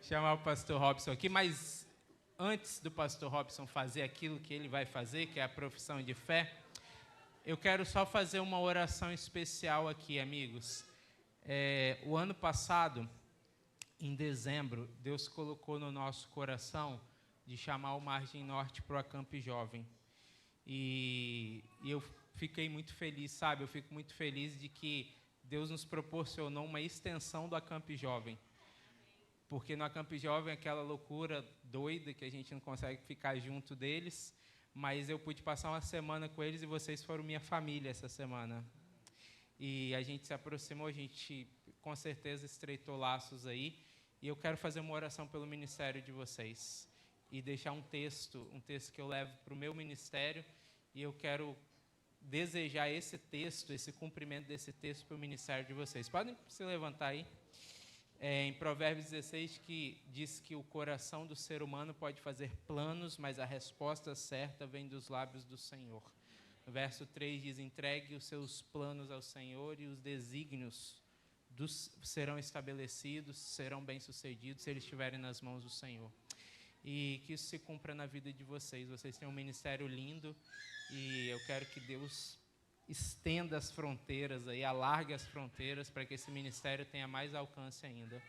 chamar o pastor Robson aqui, mas antes do pastor Robson fazer aquilo que ele vai fazer, que é a profissão de fé, eu quero só fazer uma oração especial aqui, amigos. O ano passado, em dezembro, Deus colocou no nosso coração de chamar o Margem Norte para o Acamp Jovem. E eu fiquei muito feliz, sabe? Eu fico muito feliz de que Deus nos proporcionou uma extensão do Acamp Jovem. Porque no Acamp Jovem, aquela loucura doida que a gente não consegue ficar junto deles, mas eu pude passar uma semana com eles e vocês foram minha família essa semana. E a gente se aproximou, a gente com certeza estreitou laços aí. E eu quero fazer uma oração pelo ministério de vocês. E deixar um texto que eu levo para o meu ministério. E eu quero desejar esse texto, esse cumprimento desse texto para o ministério de vocês. Podem se levantar aí. Em Provérbios 16, que diz que o coração do ser humano pode fazer planos, mas a resposta certa vem dos lábios do Senhor. No verso 3 diz: entregue os seus planos ao Senhor e os desígnios serão estabelecidos, serão bem-sucedidos se eles estiverem nas mãos do Senhor. E que isso se cumpra na vida de vocês. Vocês têm um ministério lindo e eu quero que Deus estenda as fronteiras, alargue as fronteiras para que esse ministério tenha mais alcance ainda.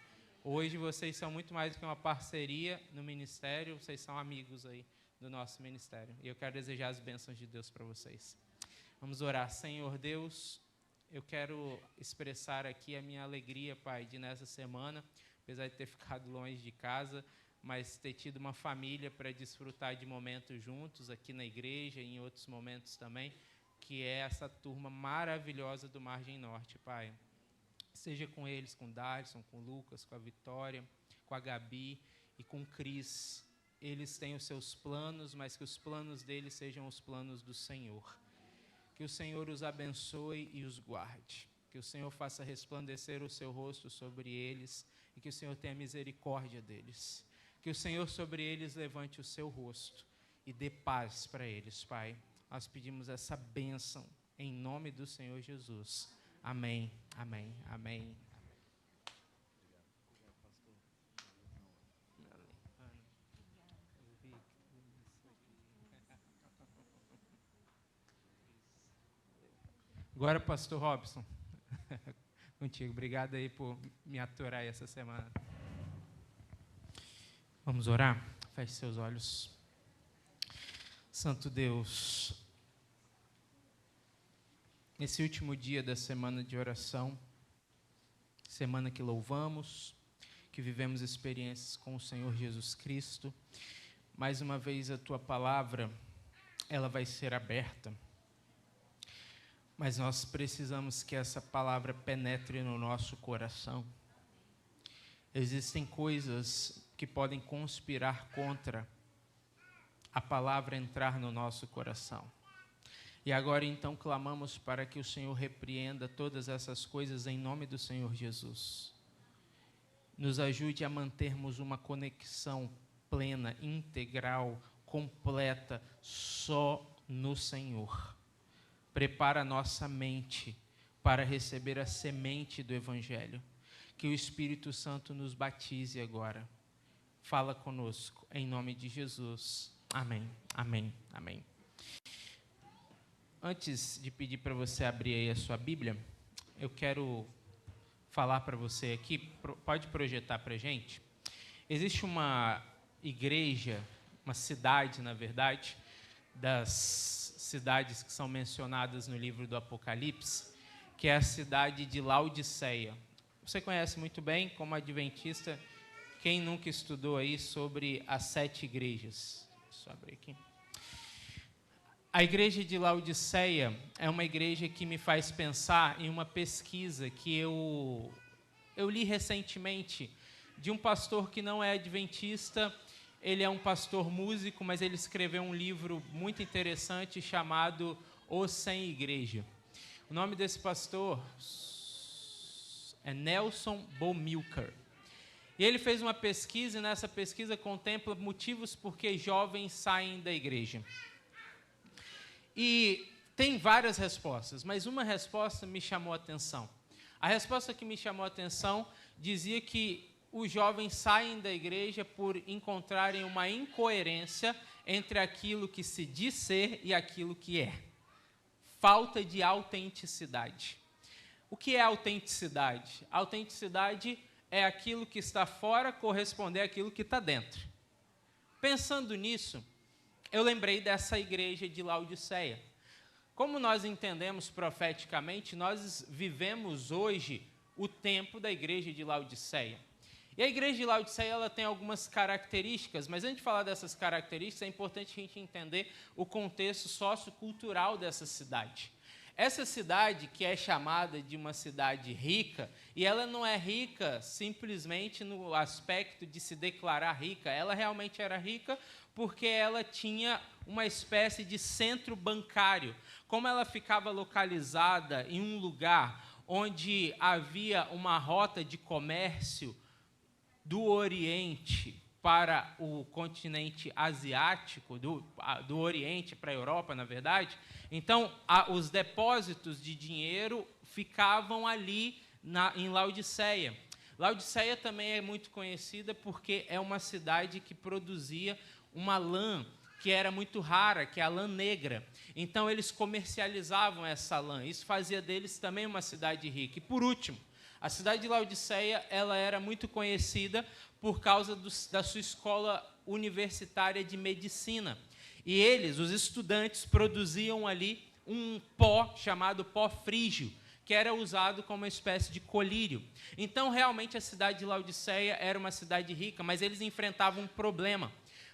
Hoje vocês são muito mais do que uma parceria no ministério, vocês são amigos aí do nosso ministério. E eu quero desejar as bênçãos de Deus para vocês. Vamos orar. Senhor Deus, eu quero expressar aqui a minha alegria, Pai, de nessa semana, apesar de ter ficado longe de casa, mas ter tido uma família para desfrutar de momentos juntos aqui na igreja e em outros momentos também, que é essa turma maravilhosa do Margem Norte, Pai. Seja com eles, com o Darson, com o Lucas, com a Vitória, com a Gabi e com o Cris. Eles têm os seus planos, mas que os planos deles sejam os planos do Senhor. Que o Senhor os abençoe e os guarde. Que o Senhor faça resplandecer o seu rosto sobre eles e que o Senhor tenha misericórdia deles. Que o Senhor sobre eles levante o seu rosto e dê paz para eles, Pai. Nós pedimos essa bênção em nome do Senhor Jesus. Amém, amém, amém. Agora, pastor Robson, contigo. Obrigado aí por me aturar essa semana. Vamos orar? Feche seus olhos. Santo Deus, nesse último dia da semana de oração, semana que louvamos, que vivemos experiências com o Senhor Jesus Cristo, mais uma vez a Tua palavra, ela vai ser aberta, mas nós precisamos que essa palavra penetre no nosso coração. Existem coisas que podem conspirar contra a palavra entrar no nosso coração. E agora então clamamos para que o Senhor repreenda todas essas coisas em nome do Senhor Jesus. Nos ajude a mantermos uma conexão plena, integral, completa, só no Senhor. Prepara a nossa mente para receber a semente do Evangelho. Que o Espírito Santo nos batize agora. Fala conosco, em nome de Jesus. Amém, amém, amém. Antes de pedir para você abrir aí a sua Bíblia, eu quero falar para você aqui, pode projetar para a gente. Existe uma igreja, uma cidade, na verdade, das cidades que são mencionadas no livro do Apocalipse, que é a cidade de Laodiceia. Você conhece muito bem, como adventista, quem nunca estudou aí sobre as 7 igrejas? Deixa eu abrir aqui. A igreja de Laodiceia é uma igreja que me faz pensar em uma pesquisa que eu li recentemente de um pastor que não é adventista. Ele é um pastor músico, mas ele escreveu um livro muito interessante chamado O Sem Igreja. O nome desse pastor é Nelson Bomilcar. E ele fez uma pesquisa, e nessa pesquisa contempla motivos por que jovens saem da igreja. E tem várias respostas, mas uma resposta me chamou a atenção. A resposta que me chamou a atenção dizia que os jovens saem da igreja por encontrarem uma incoerência entre aquilo que se diz ser e aquilo que é. Falta de autenticidade. O que é autenticidade? Autenticidade é aquilo que está fora corresponder àquilo que está dentro. Pensando nisso, eu lembrei dessa igreja de Laodiceia. Como nós entendemos profeticamente, nós vivemos hoje o tempo da igreja de Laodiceia. E a igreja de Laodiceia ela tem algumas características, mas antes de falar dessas características, é importante a gente entender o contexto sociocultural dessa cidade. Essa cidade, que é chamada de uma cidade rica, e ela não é rica simplesmente no aspecto de se declarar rica, ela realmente era rica porque ela tinha uma espécie de centro bancário. Como ela ficava localizada em um lugar onde havia uma rota de comércio do Oriente para o continente asiático, do Oriente para a Europa, na verdade. Então, os depósitos de dinheiro ficavam ali em Laodiceia. Laodiceia também é muito conhecida porque é uma cidade que produzia uma lã que era muito rara, que é a lã negra. Então, eles comercializavam essa lã. Isso fazia deles também uma cidade rica. E, por último, a cidade de Laodiceia ela era muito conhecida por causa da sua escola universitária de medicina. E eles, os estudantes, produziam ali um pó chamado pó frígio, que era usado como uma espécie de colírio. Então, realmente, a cidade de Laodiceia era uma cidade rica, mas eles enfrentavam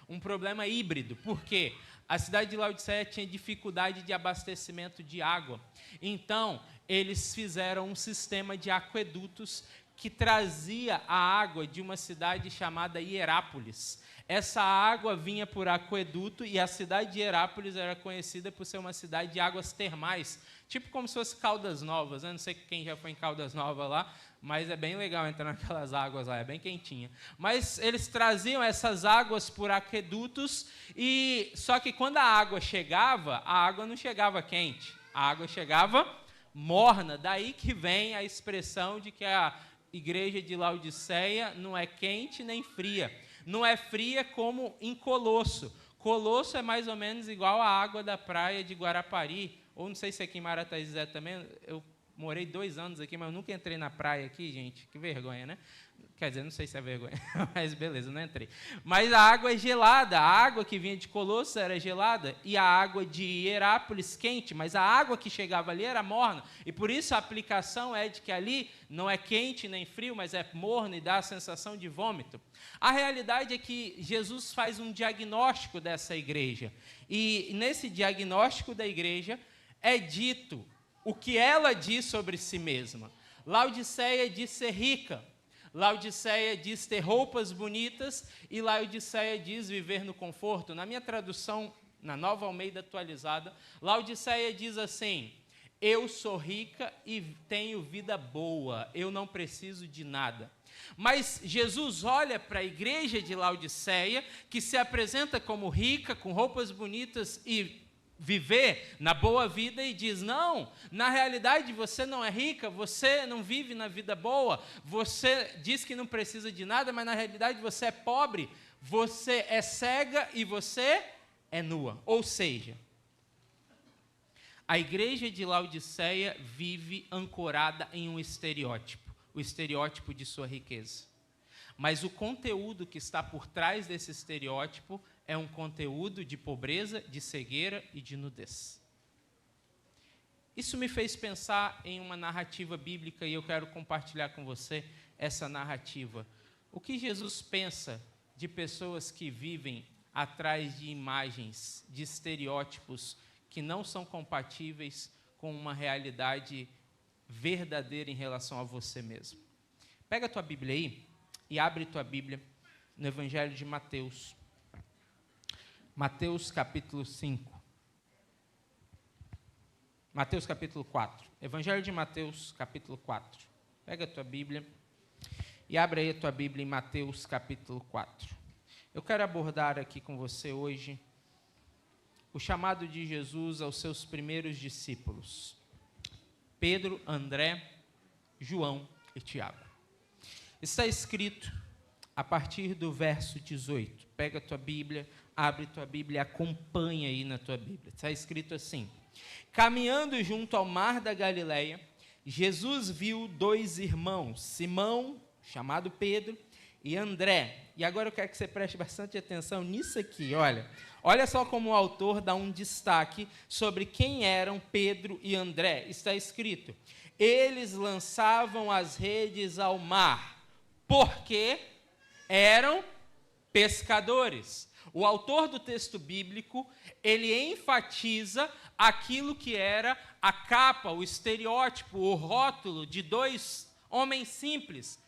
um problema híbrido. Por quê? A cidade de Laodiceia tinha dificuldade de abastecimento de água. Então, eles fizeram um sistema de aquedutos que trazia a água de uma cidade chamada Hierápolis. Essa água vinha por aqueduto e a cidade de Hierápolis era conhecida por ser uma cidade de águas termais, tipo como se fosse Caldas Novas. Eu não sei quem já foi em Caldas Novas lá, mas é bem legal entrar naquelas águas lá, é bem quentinha. Mas eles traziam essas águas por aquedutos, só que quando a água chegava, a água não chegava quente, a água chegava morna. Daí que vem a expressão de que a igreja de Laodiceia não é quente nem fria. Não é fria como em Colosso. Colosso é mais ou menos igual à água da praia de Guarapari, ou não sei se aqui em Marataizé também. Eu morei 2 anos aqui, mas eu nunca entrei na praia aqui, gente. Que vergonha, né? Quer dizer, não sei se é vergonha, mas beleza, não entrei. Mas a água é gelada, a água que vinha de Colosso era gelada, e a água de Hierápolis quente, mas a água que chegava ali era morna, e por isso a aplicação é de que ali não é quente nem frio, mas é morno e dá a sensação de vômito. A realidade é que Jesus faz um diagnóstico dessa igreja, e nesse diagnóstico da igreja é dito o que ela diz sobre si mesma. Laodiceia diz ser rica, Laodiceia diz ter roupas bonitas e Laodiceia diz viver no conforto. Na minha tradução, na Nova Almeida atualizada, Laodiceia diz assim: eu sou rica e tenho vida boa, eu não preciso de nada. Mas Jesus olha para a igreja de Laodiceia, que se apresenta como rica, com roupas bonitas e viver na boa vida, e diz: não, na realidade você não é rica, você não vive na vida boa, você diz que não precisa de nada, mas na realidade você é pobre, você é cega e você é nua. Ou seja, a igreja de Laodiceia vive ancorada em um estereótipo, o estereótipo de sua riqueza. Mas o conteúdo que está por trás desse estereótipo é um conteúdo de pobreza, de cegueira e de nudez. Isso me fez pensar em uma narrativa bíblica e eu quero compartilhar com você essa narrativa. O que Jesus pensa de pessoas que vivem atrás de imagens, de estereótipos que não são compatíveis com uma realidade verdadeira em relação a você mesmo? Pega a tua Bíblia aí e abre tua Bíblia no Evangelho de Mateus. Mateus capítulo 5. Mateus capítulo 4. Evangelho de Mateus capítulo 4. Pega a tua Bíblia e abre aí a tua Bíblia em Mateus capítulo 4. Eu quero abordar aqui com você hoje o chamado de Jesus aos seus primeiros discípulos: Pedro, André, João e Tiago. Está escrito a partir do verso 18. Pega a tua Bíblia, abre tua Bíblia e acompanha aí na tua Bíblia. Está escrito assim: caminhando junto ao mar da Galileia, Jesus viu 2 irmãos, Simão, chamado Pedro, e André. E agora eu quero que você preste bastante atenção nisso aqui, olha. Olha só como o autor dá um destaque sobre quem eram Pedro e André. Está escrito: eles lançavam as redes ao mar, porque eram pescadores. O autor do texto bíblico, ele enfatiza aquilo que era a capa, o estereótipo, o rótulo de 2 homens simples.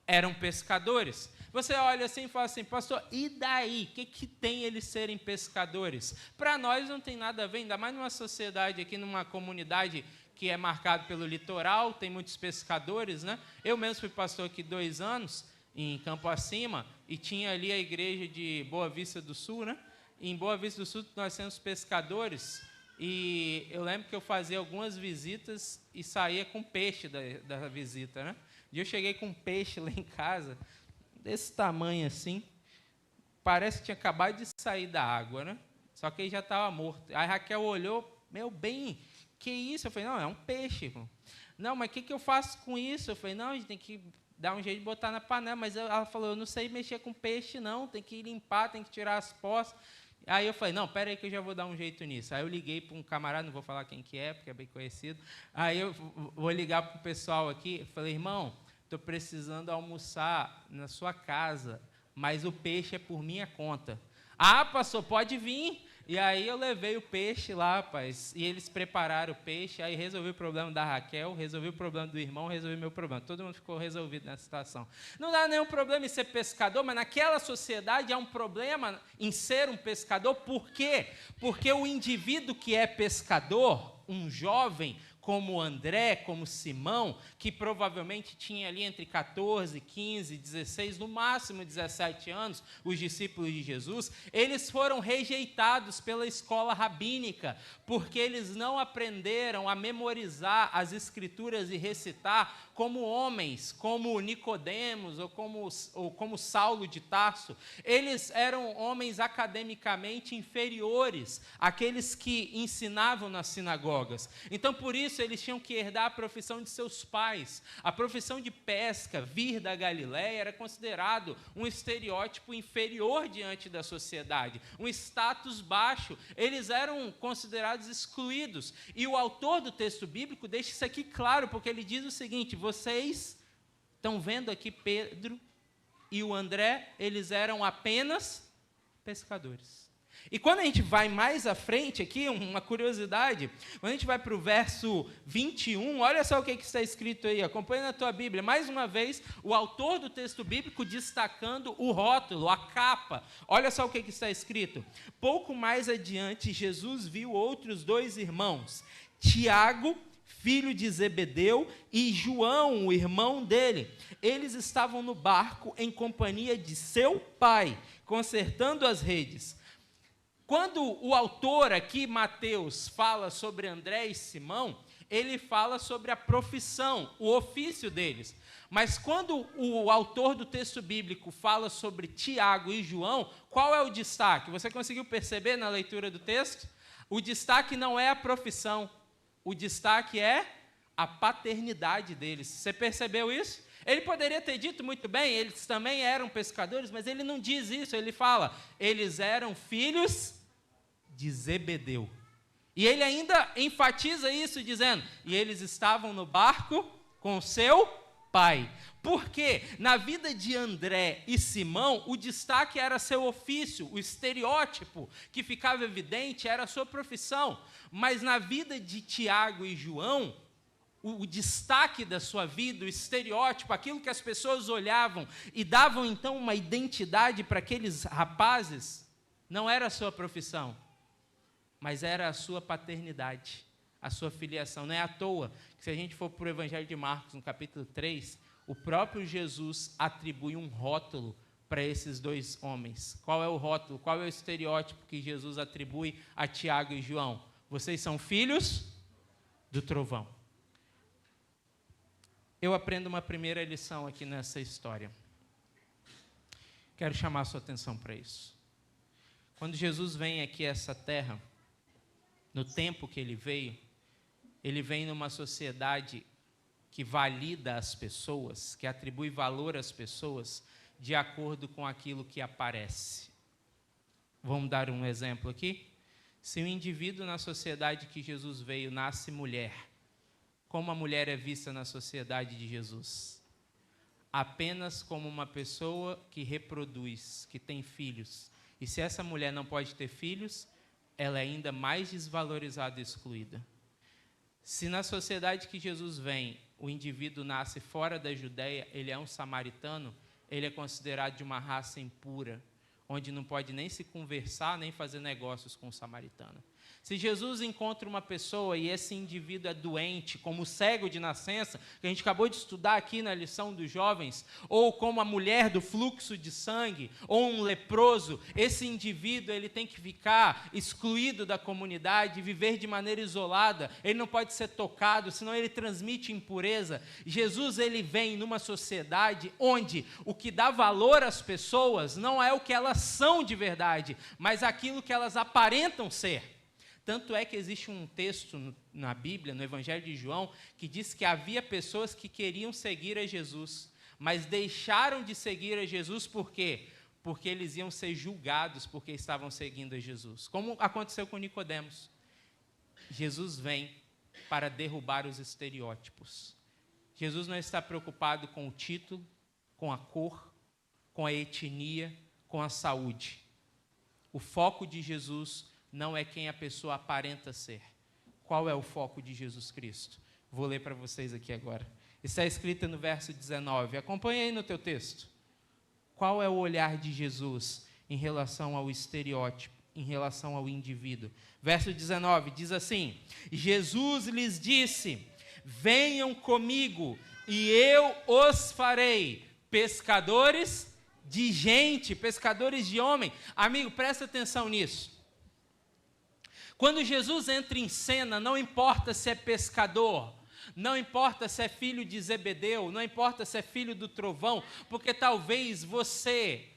Eram pescadores. Você olha assim e fala assim: pastor, e daí? O que tem eles serem pescadores? Para nós não tem nada a ver, ainda mais numa sociedade aqui, numa comunidade que é marcada pelo litoral, tem muitos pescadores, né? Eu mesmo fui pastor aqui 2 anos, em Campo Acima, e tinha ali a igreja de Boa Vista do Sul, né? E em Boa Vista do Sul nós temos pescadores, e eu lembro que eu fazia algumas visitas e saía com peixe da visita, né? E eu cheguei com um peixe lá em casa, desse tamanho assim, parece que tinha acabado de sair da água, né? Só que ele já estava morto. Aí a Raquel olhou: meu bem, que isso? Eu falei: não, é um peixe, irmão. Não, mas o que eu faço com isso? Eu falei: não, a gente tem que dar um jeito de botar na panela. Mas ela falou: eu não sei mexer com peixe, não, tem que limpar, tem que tirar as postas. Aí eu falei: não, pera aí que eu já vou dar um jeito nisso. Aí eu liguei para um camarada, não vou falar quem que é, porque é bem conhecido. Aí eu vou ligar para o pessoal aqui. Eu falei: irmão, estou precisando almoçar na sua casa, mas o peixe é por minha conta. Ah, pastor, pode vir. E aí eu levei o peixe lá, rapaz, e eles prepararam o peixe, aí resolvi o problema da Raquel, resolvi o problema do irmão, resolvi o meu problema. Todo mundo ficou resolvido nessa situação. Não dá nenhum problema em ser pescador, mas naquela sociedade há um problema em ser um pescador. Por quê? Porque o indivíduo que é pescador, um jovem, como André, como Simão, que provavelmente tinha ali entre 14, 15, 16, no máximo 17 anos, os discípulos de Jesus, eles foram rejeitados pela escola rabínica, porque eles não aprenderam a memorizar as escrituras e recitar como homens, como Nicodemos ou como Saulo de Tarso. Eles eram homens academicamente inferiores àqueles que ensinavam nas sinagogas. Então, por isso, eles tinham que herdar a profissão de seus pais. A profissão de pesca, vir da Galileia, era considerado um estereótipo inferior diante da sociedade, um status baixo. Eles eram considerados excluídos. E o autor do texto bíblico deixa isso aqui claro, porque ele diz o seguinte: vocês estão vendo aqui Pedro e o André, eles eram apenas pescadores. E quando a gente vai mais à frente aqui, uma curiosidade, quando a gente vai para o verso 21, olha só o que está escrito aí, acompanha na tua Bíblia. Mais uma vez, o autor do texto bíblico destacando o rótulo, a capa. Olha só o que está escrito. Pouco mais adiante, Jesus viu outros 2 irmãos, Tiago, filho de Zebedeu, e João, o irmão dele. Eles estavam no barco em companhia de seu pai, consertando as redes. Quando o autor aqui, Mateus, fala sobre André e Simão, ele fala sobre a profissão, o ofício deles. Mas quando o autor do texto bíblico fala sobre Tiago e João, qual é o destaque? Você conseguiu perceber na leitura do texto? O destaque não é a profissão, o destaque é a paternidade deles. Você percebeu isso? Ele poderia ter dito muito bem, eles também eram pescadores, mas ele não diz isso, ele fala, eles eram filhos de Zebedeu. E ele ainda enfatiza isso, dizendo, e eles estavam no barco com seu pai. Porque na vida de André e Simão, o destaque era seu ofício, o estereótipo que ficava evidente era a sua profissão. Mas na vida de Tiago e João, o destaque da sua vida, o estereótipo, aquilo que as pessoas olhavam e davam então uma identidade para aqueles rapazes, não era a sua profissão, mas era a sua paternidade, a sua filiação. Não é à toa que, se a gente for para o Evangelho de Marcos, no capítulo 3, o próprio Jesus atribui um rótulo para esses 2 homens. Qual é o rótulo, qual é o estereótipo que Jesus atribui a Tiago e João? Vocês são filhos do trovão. Eu aprendo uma primeira lição aqui nessa história. Quero chamar a sua atenção para isso. Quando Jesus vem aqui a essa terra, no tempo que ele vem numa sociedade que valida as pessoas, que atribui valor às pessoas de acordo com aquilo que aparece. Vamos dar um exemplo aqui? Se um indivíduo na sociedade que Jesus veio nasce mulher, como a mulher é vista na sociedade de Jesus? Apenas como uma pessoa que reproduz, que tem filhos. E se essa mulher não pode ter filhos, ela é ainda mais desvalorizada e excluída. Se na sociedade que Jesus vem, o indivíduo nasce fora da Judeia, ele é um samaritano, ele é considerado de uma raça impura, onde não pode nem se conversar, nem fazer negócios com o samaritano. Se Jesus encontra uma pessoa e esse indivíduo é doente, como o cego de nascença, que a gente acabou de estudar aqui na lição dos jovens, ou como a mulher do fluxo de sangue, ou um leproso, esse indivíduo ele tem que ficar excluído da comunidade, viver de maneira isolada, ele não pode ser tocado, senão ele transmite impureza. Jesus ele vem numa sociedade onde o que dá valor às pessoas não é o que elas são de verdade, mas aquilo que elas aparentam ser. Tanto é que existe um texto na Bíblia, no Evangelho de João, que diz que havia pessoas que queriam seguir a Jesus, mas deixaram de seguir a Jesus por quê? Porque eles iam ser julgados porque estavam seguindo a Jesus. Como aconteceu com Nicodemos. Jesus vem para derrubar os estereótipos. Jesus não está preocupado com o título, com a cor, com a etnia, com a saúde. O foco de Jesus não é quem a pessoa aparenta ser. Qual é o foco de Jesus Cristo? Vou ler para vocês aqui agora. Está escrito no verso 19. Acompanhe aí no teu texto. Qual é o olhar de Jesus em relação ao estereótipo, em relação ao indivíduo? Verso 19 diz assim: Jesus lhes disse: venham comigo e eu os farei pescadores de gente, pescadores de homem. Amigo, presta atenção nisso. Quando Jesus entra em cena, não importa se é pescador, não importa se é filho de Zebedeu, não importa se é filho do trovão, porque talvez você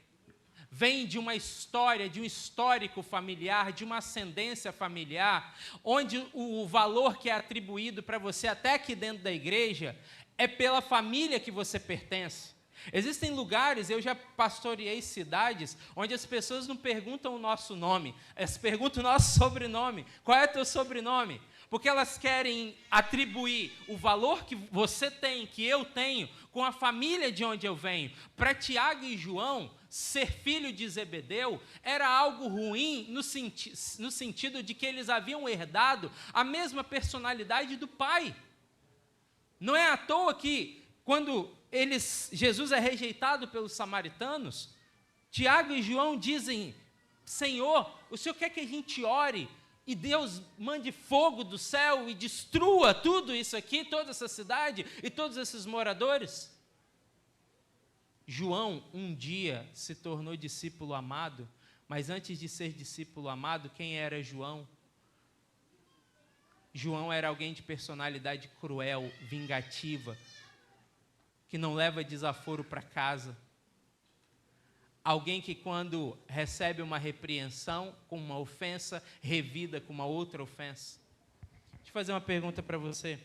vem de uma história, de um histórico familiar, de uma ascendência familiar, onde o valor que é atribuído para você até aqui dentro da igreja é pela família que você pertence. Existem lugares, eu já pastoreei cidades, onde as pessoas não perguntam o nosso nome, elas perguntam o nosso sobrenome. Qual é o teu sobrenome? Porque elas querem atribuir o valor que você tem, que eu tenho, com a família de onde eu venho. Para Tiago e João, ser filho de Zebedeu era algo ruim no sentido de que eles haviam herdado a mesma personalidade do pai. Não é à toa que, quando Jesus é rejeitado pelos samaritanos, Tiago e João dizem: Senhor, o Senhor quer que a gente ore e Deus mande fogo do céu e destrua tudo isso aqui, toda essa cidade e todos esses moradores? João um dia se tornou discípulo amado, mas antes de ser discípulo amado, quem era João? João era alguém de personalidade cruel, vingativa, que não leva desaforo para casa. Alguém que, quando recebe uma repreensão com uma ofensa, revida com uma outra ofensa. Deixa eu fazer uma pergunta para você.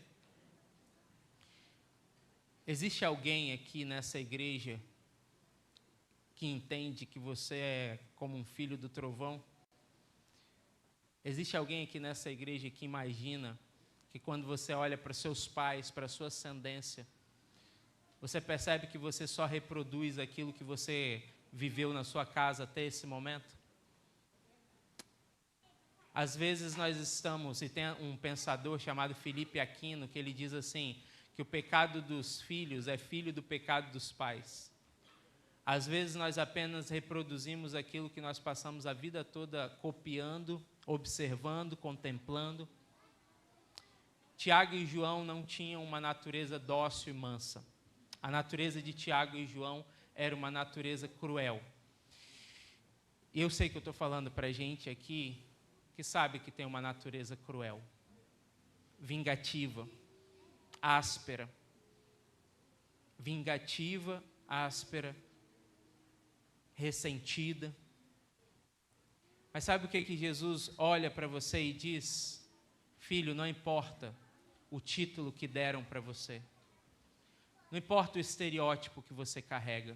Existe alguém aqui nessa igreja que entende que você é como um filho do trovão? Existe alguém aqui nessa igreja que imagina que, quando você olha para seus pais, para a sua ascendência, você percebe que você só reproduz aquilo que você viveu na sua casa até esse momento? Às vezes nós estamos, e tem um pensador chamado Felipe Aquino, que ele diz assim, que o pecado dos filhos é filho do pecado dos pais. Às vezes nós apenas reproduzimos aquilo que nós passamos a vida toda copiando, observando, contemplando. Tiago e João não tinham uma natureza dócil e mansa. A natureza de Tiago e João era uma natureza cruel. E eu sei que eu estou falando para gente aqui que sabe que tem uma natureza cruel, vingativa, áspera. Vingativa, áspera, ressentida. Mas sabe o que Jesus olha para você e diz? Filho, não importa o título que deram para você. Não importa o estereótipo que você carrega.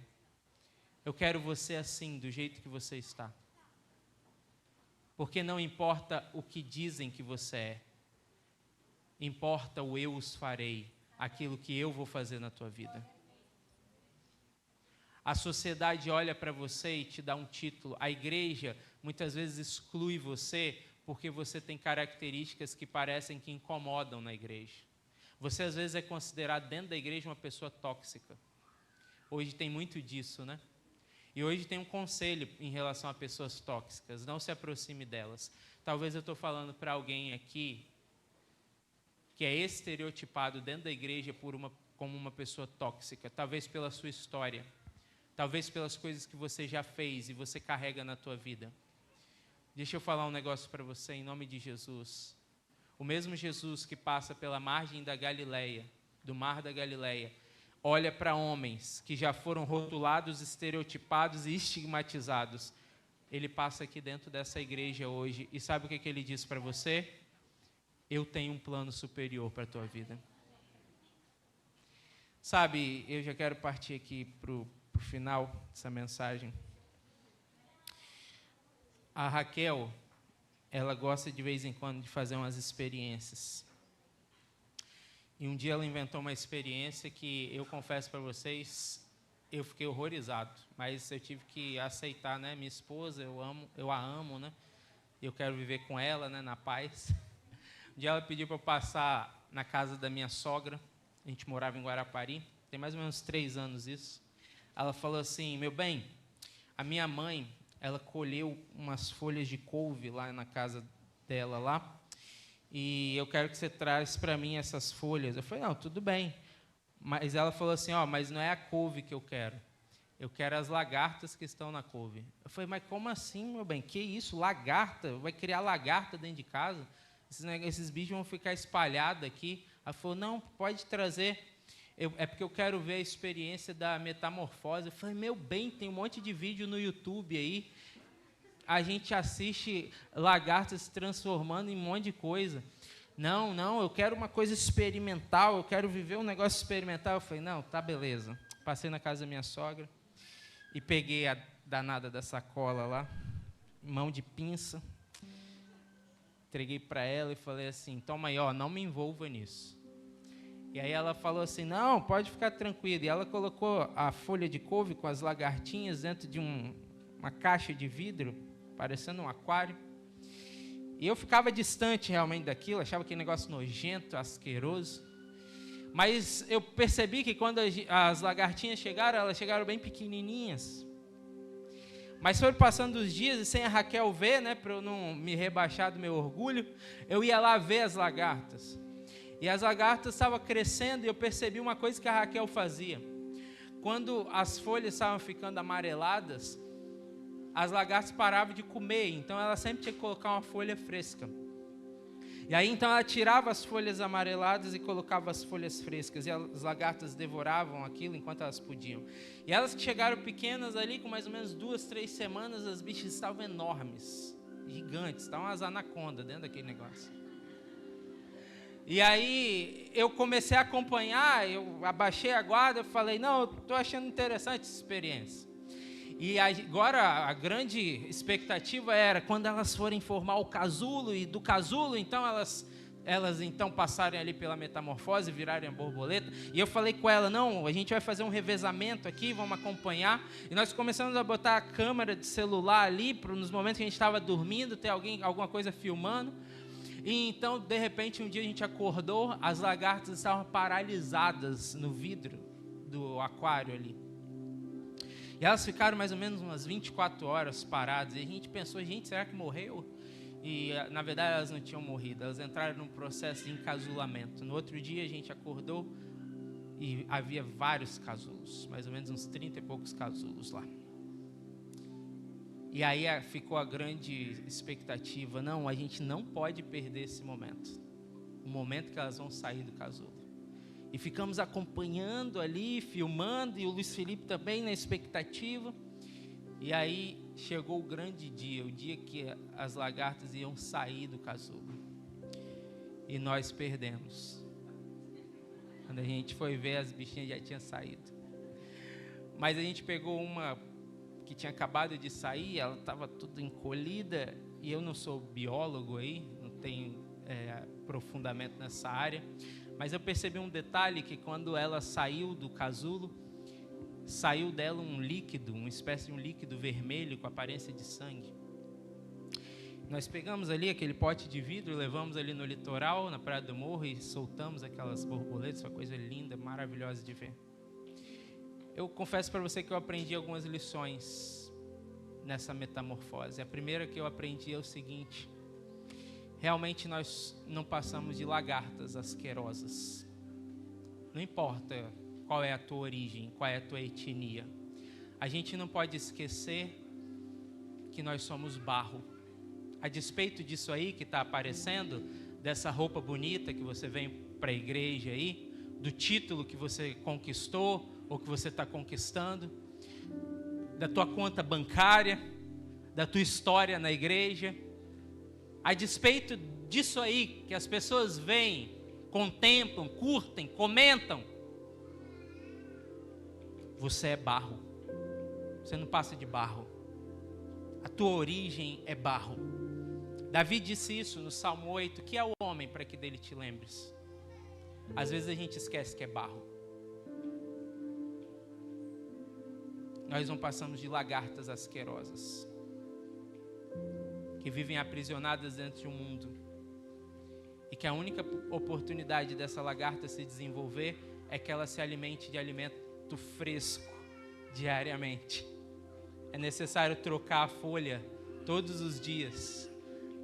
Eu quero você assim, do jeito que você está. Porque não importa o que dizem que você é. Importa o eu os farei, aquilo que eu vou fazer na tua vida. A sociedade olha para você e te dá um título. A igreja muitas vezes exclui você porque você tem características que parecem que incomodam na igreja. Você às vezes é considerado dentro da igreja uma pessoa tóxica. Hoje tem muito disso, né? E hoje tem um conselho em relação a pessoas tóxicas. Não se aproxime delas. Talvez eu estou falando para alguém aqui que é estereotipado dentro da igreja como uma pessoa tóxica. Talvez pela sua história. Talvez pelas coisas que você já fez e você carrega na tua vida. Deixa eu falar um negócio para você em nome de Jesus. O mesmo Jesus que passa pela margem da Galileia, do mar da Galileia, olha para homens que já foram rotulados, estereotipados e estigmatizados. Ele passa aqui dentro dessa igreja hoje e sabe o que ele diz para você? Eu tenho um plano superior para a tua vida. Sabe, eu já quero partir aqui para o final dessa mensagem. A Raquel, ela gosta de vez em quando de fazer umas experiências. E um dia ela inventou uma experiência que eu confesso para vocês, eu fiquei horrorizado. Mas eu tive que aceitar, né? Minha esposa, eu a amo, né? Eu quero viver com ela, né? Na paz. Um dia ela pediu para eu passar na casa da minha sogra. A gente morava em Guarapari. Tem mais ou menos 3 anos isso. Ela falou assim, meu bem, a minha mãe, ela colheu umas folhas de couve lá na casa dela lá, e eu quero que você traz para mim essas folhas. Eu falei, não, tudo bem. Mas ela falou assim, mas não é a couve que eu quero as lagartas que estão na couve. Eu falei, mas como assim, meu bem? Que isso, lagarta? Vai criar lagarta dentro de casa? Esses bichos vão ficar espalhados aqui. Ela falou, não, pode trazer. É porque eu quero ver a experiência da metamorfose. Eu falei, meu bem, tem um monte de vídeo no YouTube aí. A gente assiste lagartas se transformando em um monte de coisa. Não, eu quero uma coisa experimental, eu quero viver um negócio experimental. Eu falei, não, tá beleza. Passei na casa da minha sogra e peguei a danada da sacola lá, mão de pinça. Entreguei para ela e falei assim, toma aí, não me envolva nisso. E aí ela falou assim, não, pode ficar tranquila. E ela colocou a folha de couve com as lagartinhas dentro de uma caixa de vidro, parecendo um aquário. E eu ficava distante realmente daquilo, achava aquele negócio nojento, asqueroso. Mas eu percebi que quando as lagartinhas chegaram, elas chegaram bem pequenininhas. Mas foram passando os dias e sem a Raquel ver, né, para eu não me rebaixar do meu orgulho, eu ia lá ver as lagartas. E as lagartas estavam crescendo e eu percebi uma coisa que a Raquel fazia. Quando as folhas estavam ficando amareladas, as lagartas paravam de comer, então ela sempre tinha que colocar uma folha fresca. E aí então ela tirava as folhas amareladas e colocava as folhas frescas, e as lagartas devoravam aquilo enquanto elas podiam. E elas que chegaram pequenas ali, com mais ou menos 2, 3 semanas, as bichas estavam enormes, gigantes, estavam umas anacondas dentro daquele negócio. E aí eu comecei a acompanhar, eu abaixei a guarda, eu falei, não, eu estou achando interessante essa experiência. E agora a grande expectativa era, quando elas forem formar o casulo, e do casulo, então elas então passarem ali pela metamorfose, virarem a borboleta. E eu falei com ela, não, a gente vai fazer um revezamento aqui, vamos acompanhar. E nós começamos a botar a câmera de celular ali, nos momentos que a gente estava dormindo, ter alguma coisa filmando. E então, de repente, um dia a gente acordou, as lagartas estavam paralisadas no vidro do aquário ali. E elas ficaram mais ou menos umas 24 horas paradas. E a gente pensou, gente, será que morreu? E, na verdade, elas não tinham morrido. Elas entraram num processo de encasulamento. No outro dia, a gente acordou e havia vários casulos. Mais ou menos uns 30 e poucos casulos lá. E aí ficou a grande expectativa. Não, a gente não pode perder esse momento. O momento que elas vão sair do casulo. E ficamos acompanhando ali, filmando, e o Luiz Felipe também na expectativa. E aí chegou o grande dia, o dia que as lagartas iam sair do casulo. E nós perdemos. Quando a gente foi ver, as bichinhas já tinham saído. Mas a gente pegou uma que tinha acabado de sair, ela estava toda encolhida, e eu não sou biólogo aí, não tenho aprofundamento nessa área, mas eu percebi um detalhe, que quando ela saiu do casulo, saiu dela um líquido, uma espécie de um líquido vermelho com aparência de sangue. Nós pegamos ali aquele pote de vidro, levamos ali no litoral, na Praia do Morro, e soltamos aquelas borboletas, uma coisa linda, maravilhosa de ver. Eu confesso para você que eu aprendi algumas lições nessa metamorfose. A primeira que eu aprendi é o seguinte: realmente nós não passamos de lagartas asquerosas. Não importa qual é a tua origem, qual é a tua etnia. A gente não pode esquecer que nós somos barro. A despeito disso aí que está aparecendo, dessa roupa bonita que você vem para a igreja aí, do título que você conquistou ou que você está conquistando, da tua conta bancária, da tua história na igreja, a despeito disso aí que as pessoas veem, contemplam, curtem, comentam, você é barro. Você não passa de barro. A tua origem é barro. Davi disse isso no Salmo 8, que é o homem para que dele te lembres. Às vezes a gente esquece que é barro. Nós não passamos de lagartas asquerosas, que vivem aprisionadas dentro de um mundo, e que a única oportunidade dessa lagarta se desenvolver é que ela se alimente de alimento fresco diariamente. É necessário trocar a folha todos os dias,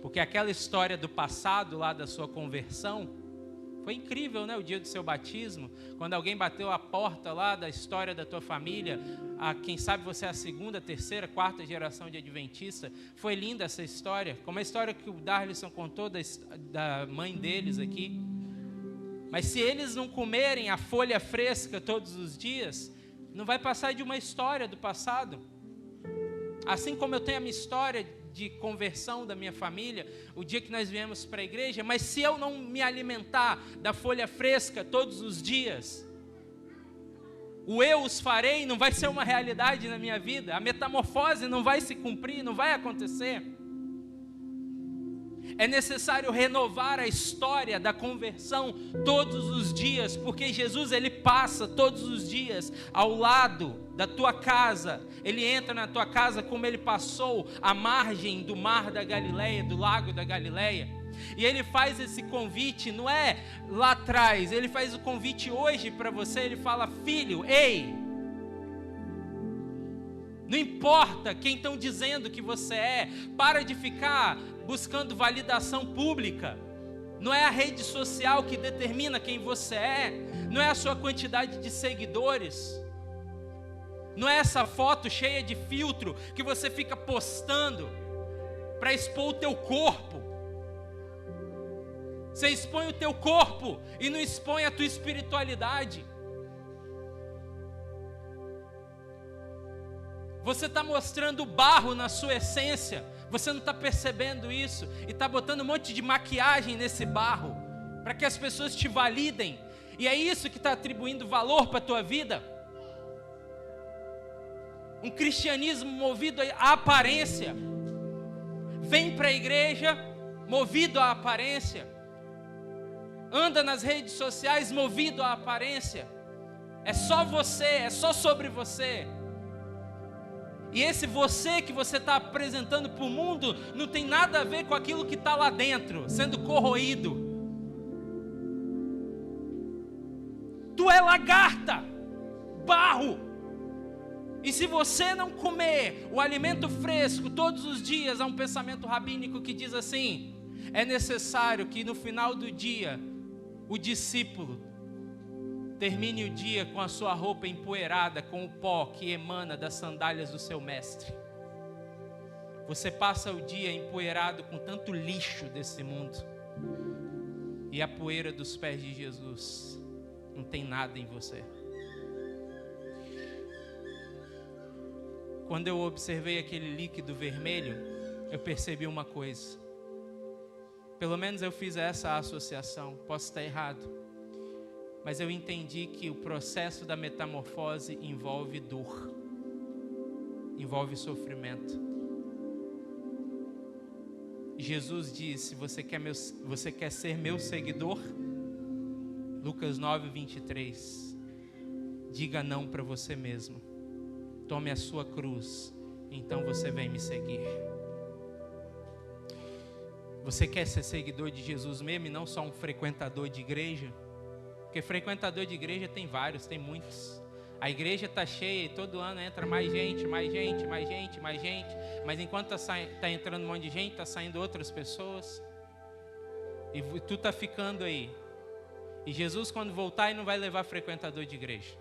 porque aquela história do passado lá da sua conversão foi incrível, né? O dia do seu batismo, quando alguém bateu a porta lá da história da tua família, quem sabe você é a segunda, terceira, quarta geração de adventista. Foi linda essa história, como a história que o Darlison contou da mãe deles aqui. Mas se eles não comerem a folha fresca todos os dias, não vai passar de uma história do passado. Assim como eu tenho a minha história de conversão da minha família, o dia que nós viemos para a igreja, mas se eu não me alimentar da folha fresca todos os dias, o eu os farei não vai ser uma realidade na minha vida, a metamorfose não vai se cumprir, não vai acontecer. É necessário renovar a história da conversão todos os dias, porque Jesus, ele passa todos os dias ao lado da tua casa. Ele entra na tua casa como ele passou à margem do mar da Galileia, do lago da Galileia. E ele faz esse convite, não é lá atrás, ele faz o convite hoje para você. Ele fala: filho, ei, não importa quem estão dizendo que você é, para de ficar buscando validação pública. Não é a rede social que determina quem você é, não é a sua quantidade de seguidores, não é essa foto cheia de filtro que você fica postando para expor o teu corpo. Você expõe o teu corpo e não expõe a tua espiritualidade. Você está mostrando barro na sua essência, você não está percebendo isso, e está botando um monte de maquiagem nesse barro, para que as pessoas te validem, e é isso que está atribuindo valor para a tua vida. Um cristianismo movido à aparência, vem para a igreja movido à aparência, anda nas redes sociais movido à aparência, é só você, é só sobre você. E esse você que você está apresentando para o mundo não tem nada a ver com aquilo que está lá dentro, sendo corroído. Tu é lagarta, barro. E se você não comer o alimento fresco todos os dias, há um pensamento rabínico que diz assim: é necessário que no final do dia, o discípulo termine o dia com a sua roupa empoeirada, com o pó que emana das sandálias do seu mestre. Você passa o dia empoeirado com tanto lixo desse mundo, e a poeira dos pés de Jesus não tem nada em você. quando eu observei aquele líquido vermelho, eu percebi uma coisa. Pelo menos eu fiz essa associação, posso estar errado, mas eu entendi que o processo da metamorfose envolve dor, envolve sofrimento. Jesus disse: você quer ser meu seguidor? Lucas 9:23. Diga não para você mesmo. Tome a sua cruz, então você vem me seguir. Você quer ser seguidor de Jesus mesmo e não só um frequentador de igreja? Porque frequentador de igreja tem vários, tem muitos. A igreja está cheia e todo ano entra mais gente, mais gente, mais gente, mais gente. Mas enquanto está entrando um monte de gente, está saindo outras pessoas. E tu está ficando aí. E Jesus, quando voltar, ele não vai levar frequentador de igreja.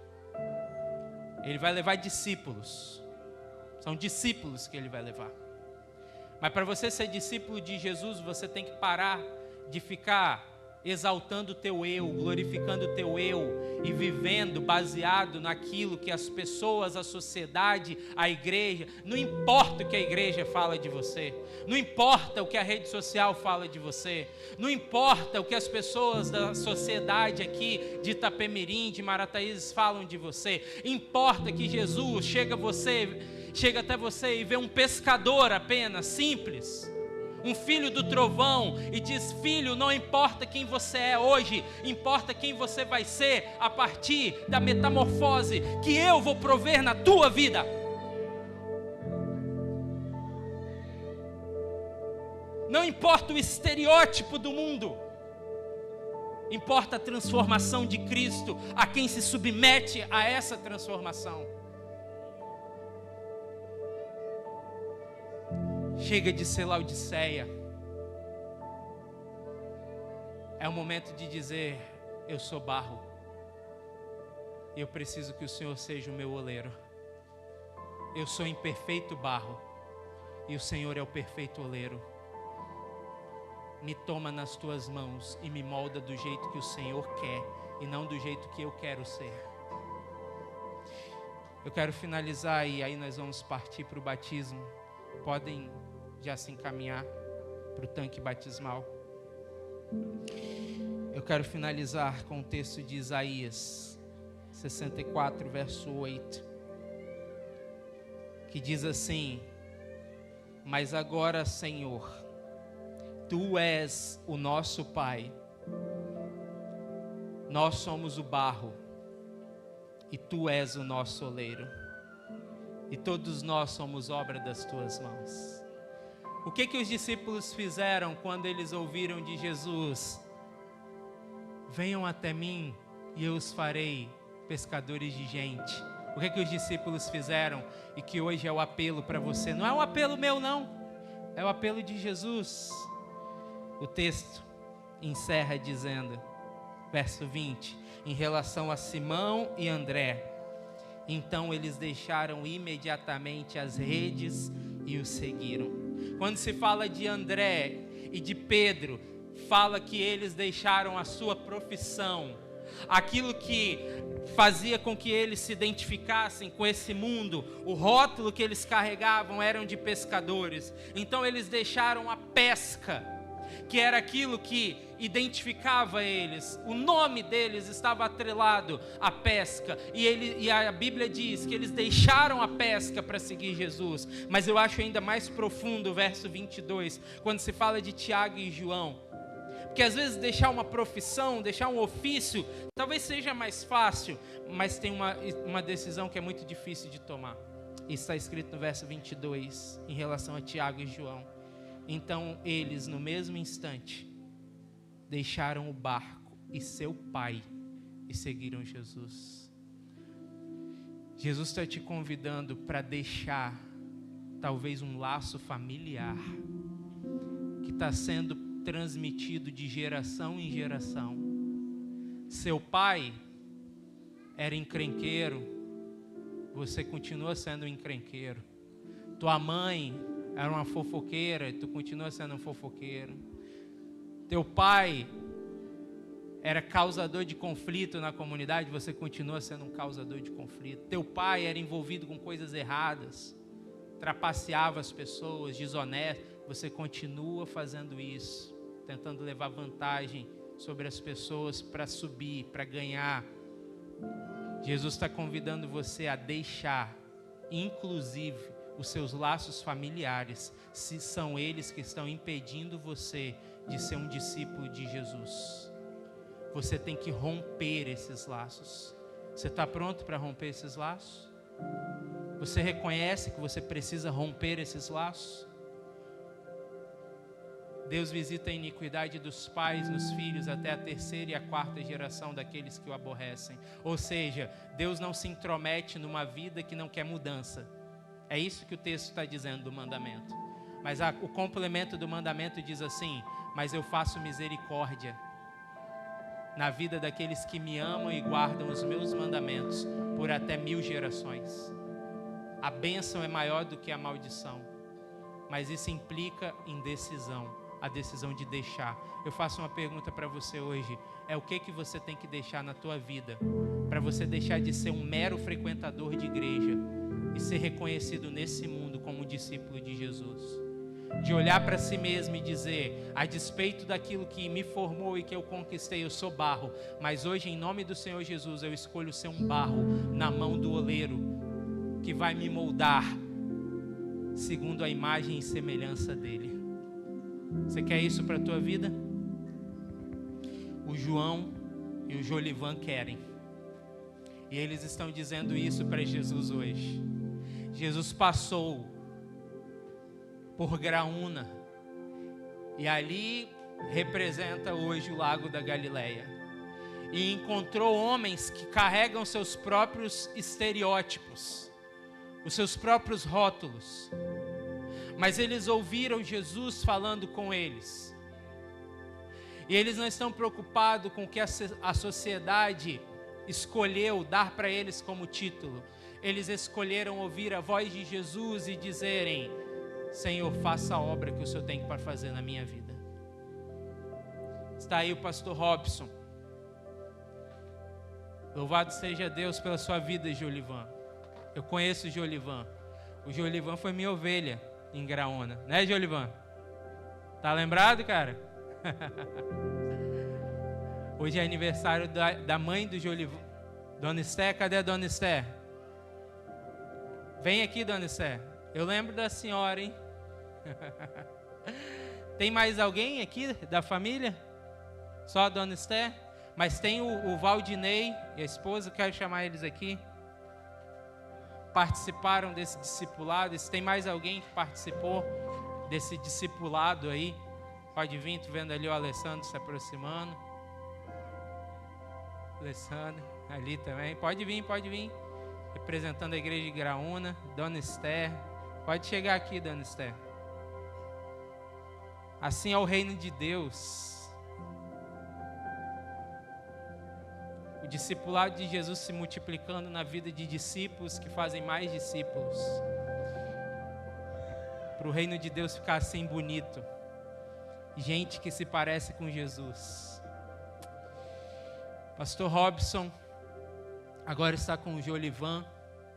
Ele vai levar discípulos. São discípulos que ele vai levar. Mas para você ser discípulo de Jesus, você tem que parar de ficar exaltando o teu eu, glorificando o teu eu e vivendo baseado naquilo que as pessoas, a sociedade, a igreja, não importa o que a igreja fala de você, não importa o que a rede social fala de você, não importa o que as pessoas da sociedade aqui de Itapemirim, de Marataízes falam de você, importa que Jesus chega até você e vê um pescador apenas, simples, um filho do trovão, e diz: filho, não importa quem você é hoje, importa quem você vai ser a partir da metamorfose que eu vou prover na tua vida. Não importa o estereótipo do mundo, importa a transformação de Cristo, a quem se submete a essa transformação. Chega de ser Laodiceia. É o momento de dizer: eu sou barro e eu preciso que o Senhor seja o meu oleiro. Eu sou imperfeito barro e o Senhor é o perfeito oleiro. Me toma nas tuas mãos e me molda do jeito que o Senhor quer e não do jeito que eu quero ser. Eu quero finalizar e aí nós vamos partir para o batismo. Podem já se encaminhar para o tanque batismal. Eu quero finalizar com o texto de Isaías 64, verso 8, que diz assim: mas agora, Senhor, Tu és o nosso Pai, nós somos o barro e Tu és o nosso oleiro, e todos nós somos obra das Tuas mãos. O que os discípulos fizeram quando eles ouviram de Jesus? Venham até mim e eu os farei pescadores de gente. O que os discípulos fizeram e que hoje é o apelo para você? Não é um apelo meu não, é o apelo de Jesus. O texto encerra dizendo, verso 20, em relação a Simão e André: então eles deixaram imediatamente as redes e o seguiram. Quando se fala de André e de Pedro, fala que eles deixaram a sua profissão, aquilo que fazia com que eles se identificassem com esse mundo, o rótulo que eles carregavam eram de pescadores. Então eles deixaram a pesca, que era aquilo que identificava eles, o nome deles estava atrelado à pesca, e a Bíblia diz que eles deixaram a pesca para seguir Jesus. Mas eu acho ainda mais profundo o verso 22, quando se fala de Tiago e João, porque às vezes deixar uma profissão, deixar um ofício, talvez seja mais fácil, mas tem uma decisão que é muito difícil de tomar. Isso está escrito no verso 22, em relação a Tiago e João. Então eles, no mesmo instante, deixaram o barco e seu pai e seguiram Jesus. Jesus está te convidando para deixar talvez um laço familiar que está sendo transmitido de geração em geração. Seu pai era encrenqueiro, você continua sendo um encrenqueiro. Tua mãe era uma fofoqueira e tu continua sendo um fofoqueiro. Teu pai era causador de conflito na comunidade, você continua sendo um causador de conflito. Teu pai era envolvido com coisas erradas, trapaceava as pessoas, desonesto, você continua fazendo isso, tentando levar vantagem sobre as pessoas para subir, para ganhar. Jesus está convidando você a deixar, inclusive, os seus laços familiares, se são eles que estão impedindo você de ser um discípulo de Jesus. Você tem que romper esses laços. Você está pronto para romper esses laços? Você reconhece que você precisa romper esses laços? Deus visita a iniquidade dos pais nos filhos até a terceira e a quarta geração daqueles que o aborrecem. Ou seja, Deus não se intromete numa vida que não quer mudança. É isso que o texto está dizendo do mandamento. Mas o complemento do mandamento diz assim: mas eu faço misericórdia na vida daqueles que me amam e guardam os meus mandamentos por até 1000 gerações. A bênção é maior do que a maldição, mas isso implica em decisão, a decisão de deixar. Eu faço uma pergunta para você hoje: é o que você tem que deixar na tua vida para você deixar de ser um mero frequentador de igreja e ser reconhecido nesse mundo como um discípulo de Jesus? De olhar para si mesmo e dizer: a despeito daquilo que me formou e que eu conquistei, eu sou barro, mas hoje, em nome do Senhor Jesus, eu escolho ser um barro na mão do oleiro, que vai me moldar segundo a imagem e semelhança dele. Você quer isso para a tua vida? O João e o Jolivan querem. E eles estão dizendo isso para Jesus hoje. Jesus passou por Graúna, e ali representa hoje o Lago da Galileia, e encontrou homens que carregam seus próprios estereótipos, os seus próprios rótulos, mas eles ouviram Jesus falando com eles, e eles não estão preocupados com o que a sociedade escolheu dar para eles como título. Eles escolheram ouvir a voz de Jesus e dizerem: Senhor, faça a obra que o Senhor tem para fazer na minha vida. Está aí o pastor Robson. Louvado seja Deus pela sua vida, Jolivan. Eu conheço o Jolivan. O Jolivan foi minha ovelha em Graúna, né, Jolivan? Tá lembrado, cara? Hoje é aniversário da mãe do Jolivan. Dona Esté, cadê a Dona Esté? Vem aqui, Dona Esté. Eu lembro da senhora, hein? Tem mais alguém aqui da família? Só a Dona Esté? Mas tem o Valdinei e a esposa, quero chamar eles aqui. Participaram desse discipulado. Se tem mais alguém que participou desse discipulado aí, pode vir. Estou vendo ali o Alessandro se aproximando. Alessandro, ali também. Pode vir, pode vir. Representando a igreja de Graúna, Dona Esther. Pode chegar aqui, Dona Esther. Assim é o reino de Deus. O discipulado de Jesus se multiplicando na vida de discípulos que fazem mais discípulos. Para o reino de Deus ficar assim bonito. Gente que se parece com Jesus. Pastor Robson agora está com o Jolivan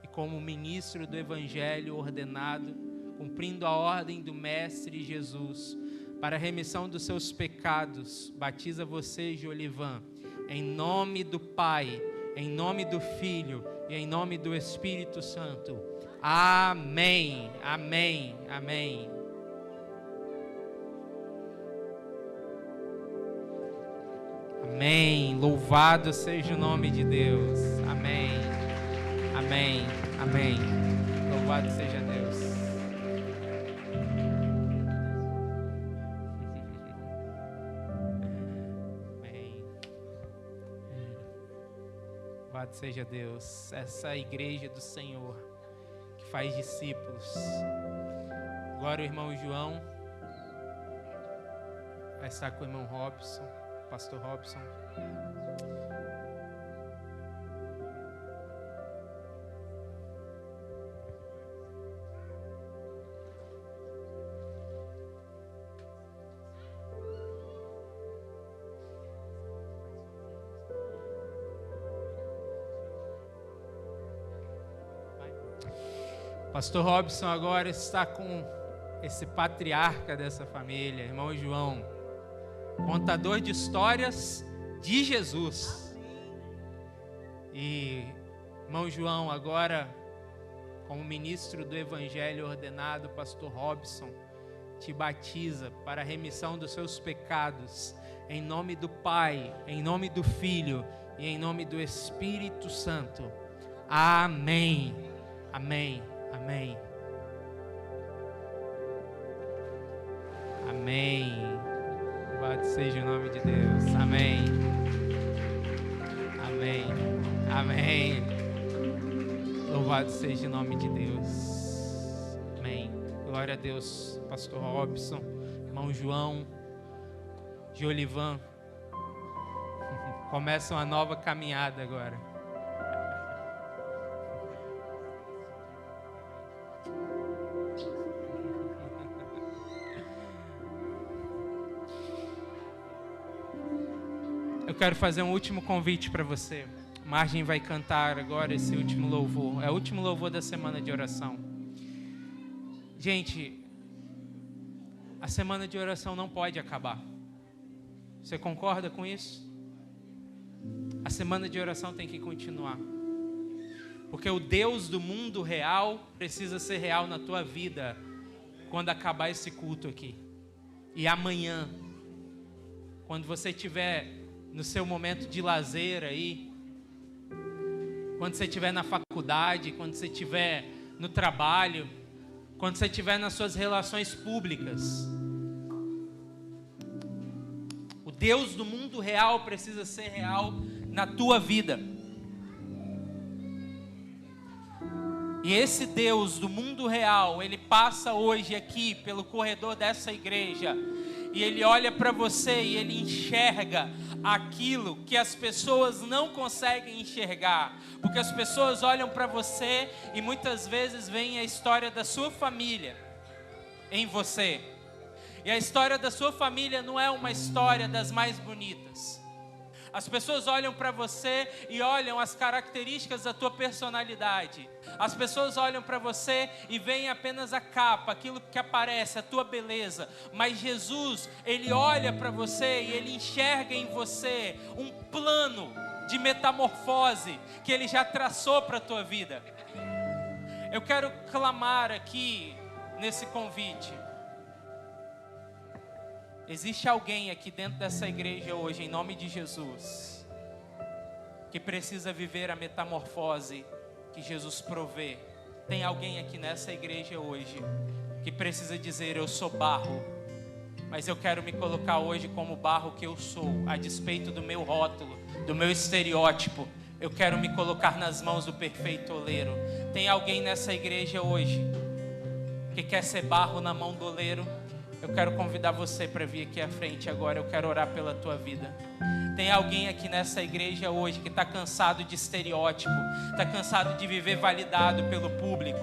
e como ministro do Evangelho ordenado, cumprindo a ordem do Mestre Jesus, para a remissão dos seus pecados. Batiza você, Jolivan, em nome do Pai, em nome do Filho e em nome do Espírito Santo. Amém, amém, amém. Amém, louvado seja o nome de Deus. Amém, amém, amém. Louvado seja Deus. Amém. Louvado seja Deus. Essa é a igreja do Senhor que faz discípulos. Agora o irmão João vai estar com o irmão Robson. Pastor Robson. Pastor Robson agora está com esse patriarca dessa família, irmão João, contador de histórias de Jesus. E irmão João agora, como ministro do Evangelho ordenado, Pastor Robson te batiza para a remissão dos seus pecados, em nome do Pai, em nome do Filho e em nome do Espírito Santo. Amém. Amém. Amém. Amém. Louvado seja o nome de Deus. Amém. Amém. Amém. Louvado seja o nome de Deus. Amém. Glória a Deus. Pastor Robson, irmão João, de Olivan, começa uma nova caminhada agora. Eu quero fazer um último convite para você. Margem vai cantar agora esse último louvor. É o último louvor da semana de oração. Gente, a semana de oração não pode acabar. Você concorda com isso? A semana de oração tem que continuar. Porque o Deus do mundo real precisa ser real na tua vida quando acabar esse culto aqui. E amanhã, quando você estiver no seu momento de lazer aí, quando você estiver na faculdade, quando você estiver no trabalho, quando você estiver nas suas relações públicas, o Deus do mundo real precisa ser real na tua vida. E esse Deus do mundo real, ele passa hoje aqui pelo corredor dessa igreja, e ele olha para você e ele enxerga aquilo que as pessoas não conseguem enxergar, porque as pessoas olham para você e muitas vezes veem a história da sua família em você, e a história da sua família não é uma história das mais bonitas. As pessoas olham para você e olham as características da tua personalidade. As pessoas olham para você e veem apenas a capa, aquilo que aparece, a tua beleza. Mas Jesus, ele olha para você e ele enxerga em você um plano de metamorfose que ele já traçou para a tua vida. Eu quero clamar aqui nesse convite. Existe alguém aqui dentro dessa igreja hoje, em nome de Jesus, que precisa viver a metamorfose que Jesus provê. Tem alguém aqui nessa igreja hoje que precisa dizer: eu sou barro, mas eu quero me colocar hoje como barro que eu sou, a despeito do meu rótulo, do meu estereótipo. Eu quero me colocar nas mãos do perfeito oleiro. Tem alguém nessa igreja hoje que quer ser barro na mão do oleiro? Eu quero convidar você para vir aqui à frente agora. Eu quero orar pela tua vida. Tem alguém aqui nessa igreja hoje que está cansado de estereótipo, está cansado de viver validado pelo público.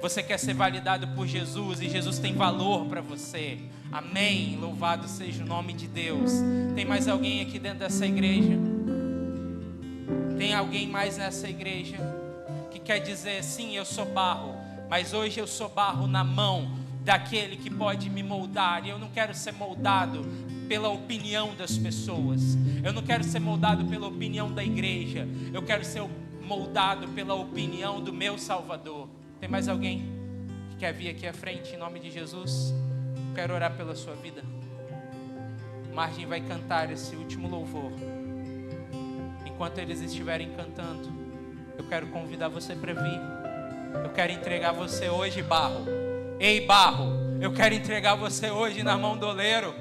Você quer ser validado por Jesus e Jesus tem valor para você. Amém. Louvado seja o nome de Deus. Tem mais alguém aqui dentro dessa igreja? Tem alguém mais nessa igreja que quer dizer: sim, eu sou barro, mas hoje eu sou barro na mão daquele que pode me moldar, e eu não quero ser moldado pela opinião das pessoas, eu não quero ser moldado pela opinião da igreja, eu quero ser moldado pela opinião do meu Salvador. Tem mais alguém que quer vir aqui à frente em nome de Jesus? Eu quero orar pela sua vida. Margem vai cantar esse último louvor. Enquanto eles estiverem cantando, eu quero convidar você para vir. Eu quero entregar você hoje, barro. Ei, barro, eu quero entregar você hoje na mão do oleiro.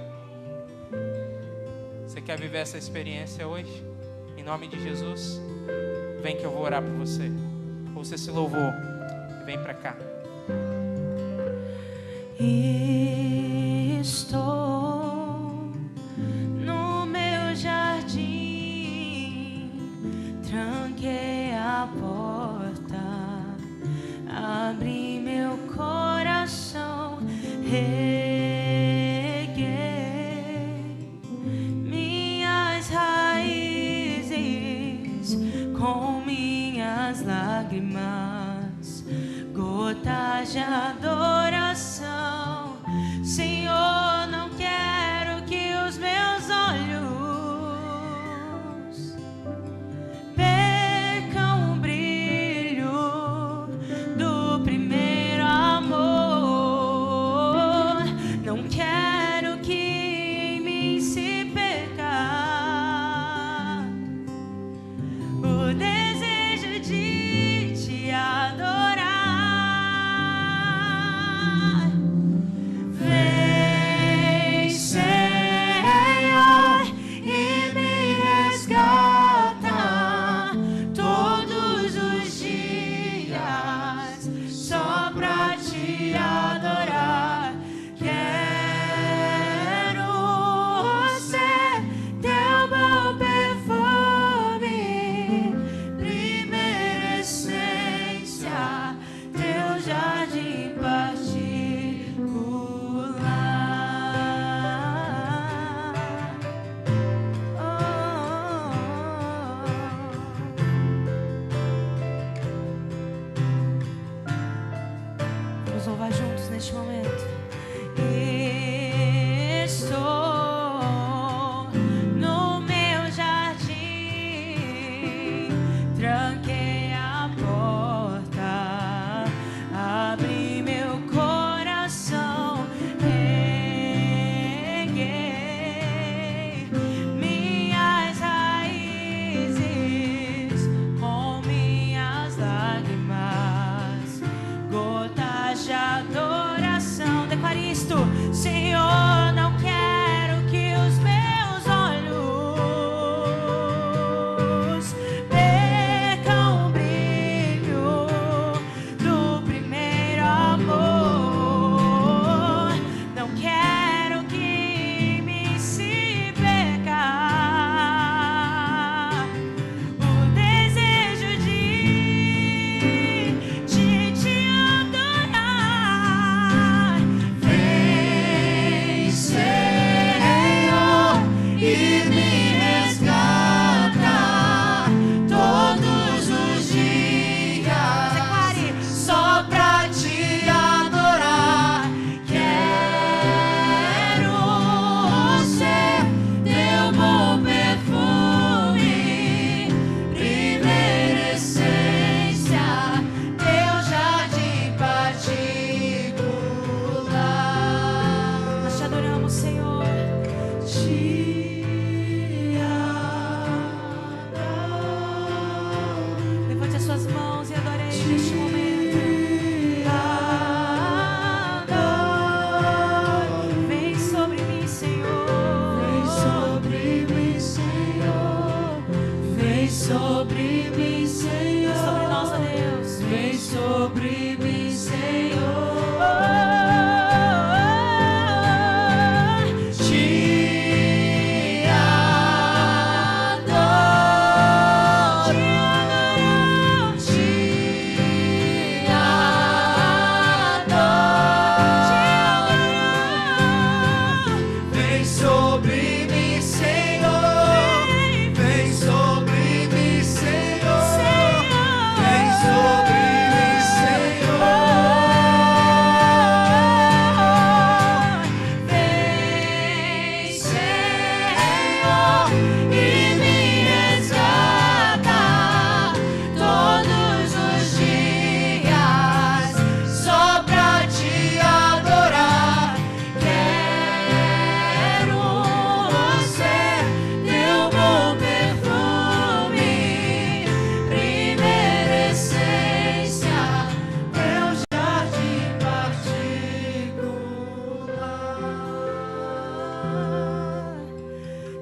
Você quer viver essa experiência hoje? Em nome de Jesus, vem que eu vou orar por você. Ouça esse louvor e vem para cá. Estou no meu jardim, tranquei a porta, abri meu coração, reguei minhas raízes com minhas lágrimas, gotas neste momento. Estou no meu jardim, tranquei a porta, abri meu coração, reguei minhas raízes com minhas lágrimas, gotas de adoração. Declare isto: Senhor, não quero que os meus olhos percam o brilho do primeiro amor. Não quero que me se perca o desejo de te adorar. Vem, Senhor, e me resgata todos os dias. Declare: só pra te adorar. Quero ser teu bom perfume, primeira essência, teu jardim particular. Nós te adoramos, Senhor. Te adoro. Levante as suas mãos e adore Ele neste momento. Adoro. Vem sobre mim, Senhor. Vem sobre mim, Senhor. Vem sobre mim, Senhor. Sobre nós, ó Deus. Vem sobre mim, Senhor. Te adoro. Te adoro. Vem sobre mim, Senhor. Vem sobre mim, Senhor. Vem sobre mim, Senhor. Vem, Senhor, e me resgata todos os dias, só pra te adorar. Quero ser teu bom perfume, primeira essência, teu jardim particular.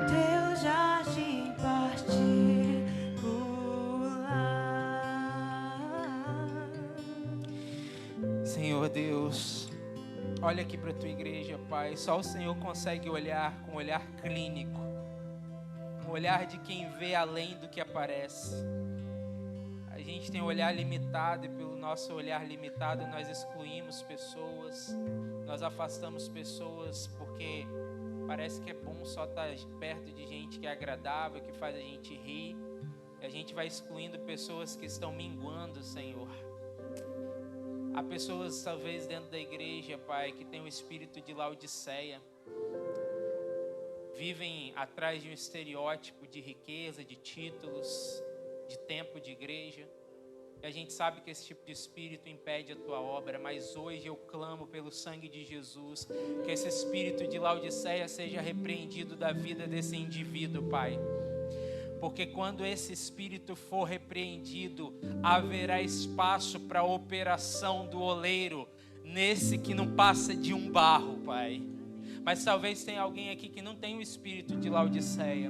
Teu jardim particular. Senhor Deus, olha aqui para a tua igreja, Pai. Só o Senhor consegue olhar com um olhar clínico, um olhar de quem vê além do que aparece. A gente tem um olhar limitado e pelo nosso olhar limitado nós excluímos pessoas, nós afastamos pessoas porque parece que é bom só estar perto de gente que é agradável, que faz a gente rir. E a gente vai excluindo pessoas que estão minguando, Senhor. Há pessoas, talvez, dentro da igreja, Pai, que tem um espírito de Laodiceia. Vivem atrás de um estereótipo de riqueza, de títulos, de tempo de igreja. E a gente sabe que esse tipo de espírito impede a tua obra, mas hoje eu clamo pelo sangue de Jesus, que esse espírito de Laodiceia seja repreendido da vida desse indivíduo, Pai. Porque quando esse espírito for repreendido, haverá espaço para a operação do oleiro nesse que não passa de um barro, Pai. Mas talvez tenha alguém aqui que não tem o espírito de Laodiceia,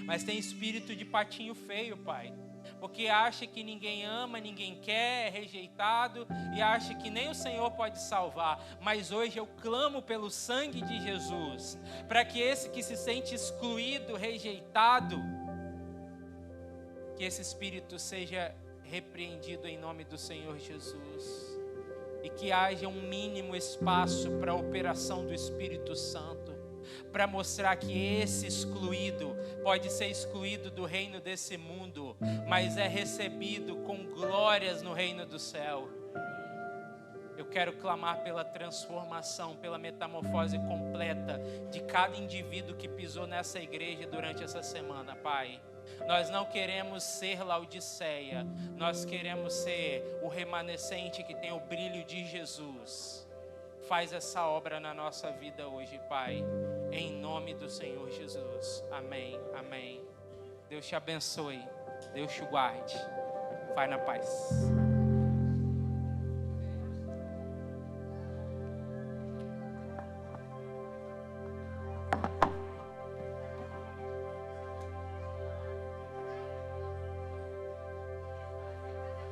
mas tem espírito de patinho feio, Pai. Porque acha que ninguém ama, ninguém quer, é rejeitado e acha que nem o Senhor pode salvar. Mas hoje eu clamo pelo sangue de Jesus, para que esse que se sente excluído, rejeitado, que esse espírito seja repreendido em nome do Senhor Jesus. E que haja um mínimo espaço para a operação do Espírito Santo, para mostrar que esse excluído pode ser excluído do reino desse mundo, mas é recebido com glórias no reino do céu. Eu quero clamar pela transformação, pela metamorfose completa de cada indivíduo que pisou nessa igreja durante essa semana, Pai. Nós não queremos ser Laodiceia, nós queremos ser o remanescente que tem o brilho de Jesus. Faz essa obra na nossa vida hoje, Pai, em nome do Senhor Jesus. Amém, amém. Deus te abençoe, Deus te guarde. Vai na paz.